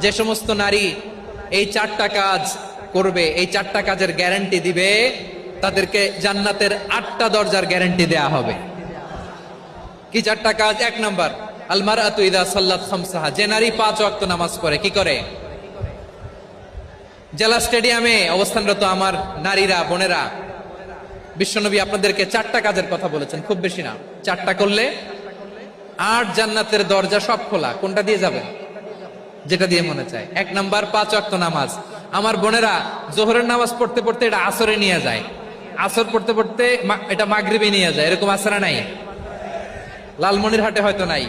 যে সমস্ত নারী এই চারটা কাজ করবে, এই চারটা কাজের গ্যারান্টি দিবে, তাদেরকে জান্নাতের 8টা দরজার গ্যারান্টি দেয়া হবে। কি চারটা কাজ? 1 নাম্বার, আল মারআতু ইযা সাল্লাত খামসাহা, যে নারী 5 ওয়াক্ত নামাজ পড়ে। কি করে? জেলা স্টেডিয়ামে অবস্থানরত আমার নারীরা, বোনেরা, বিশ্বনবী আপনাদেরকে 4টা কাজের কথা বলেছেন, খুব বেশি না। 4টা করলে 8 জান্নাতের দরজা সব খোলা। কোনটা দিয়ে যাবেন? যেটা দিয়ে মনে চায়। 1 নাম্বার 5 ওয়াক্ত নামাজ। আমার বোনেরা জোহরের নামাজ পড়তে পড়তে এটা আসরে নিয়ে যায়, আসর পড়তে পড়তে এটা মাগরিবে নিয়ে যায়। এরকম আসরা নাই? লালমনিরহাটে হয়তো নাই।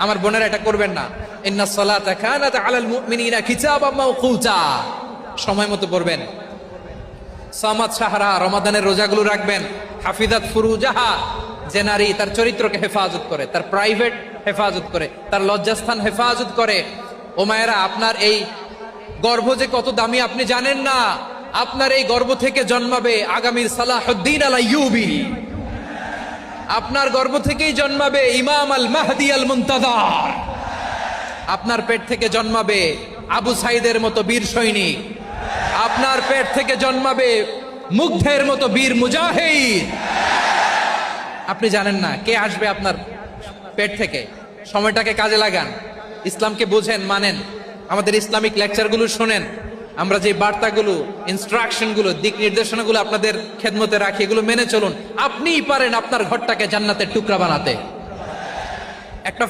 আমার বোনেরা এটা করবেন না। ইন্নাস সালাতা কানাত আলাল মুমিনিনা কিতাবাম মাওকুতা, সময় মতো পড়বেন। সামাত সাহারা, রমাদানের রোজাগুলো রাখবেন। হাফিজাত ফুরুজাহা, যে নারী তার চরিত্রকে হেফাজত করে, তার প্রাইভেট হেফাজত করে, তার লজ্জাস্থান হেফাজত করে। ও মায়েরা, আপনার এই গর্ভ যে কত দামি আপনি জানেন না। আপনার এই গর্ভ থেকে জন্মাবে আগামীর সালাহুদ্দিন আল আইয়ুবী। আপনার গর্ভ থেকেই জন্মাবে ইমাম আল মাহদি আল মুনতাযার। আপনার পেট থেকে জন্মাবে আবু সাইদের মতো বীর সৈনিক। আপনার পেট থেকে জন্মাবে মুগ্ধের মতো বীর মুজাহিদ। আপনি জানেন না কে আসবে আপনার পেট থেকে। সময়টাকে কাজে লাগান, ইসলামকে বুঝেন, মানেন, আমাদের ইসলামিক লেকচারগুলো শোনেন। আমরা যে বার্তাগুলো, ইনস্ট্রাকশনগুলো, দিক নির্দেশনাগুলো আপনাদের খেদমতে রাখি, এগুলো মেনে চলুন। আপনিই পারেন আপনার ঘরটাকে জান্নাতের টুকরা বানাতে। একটা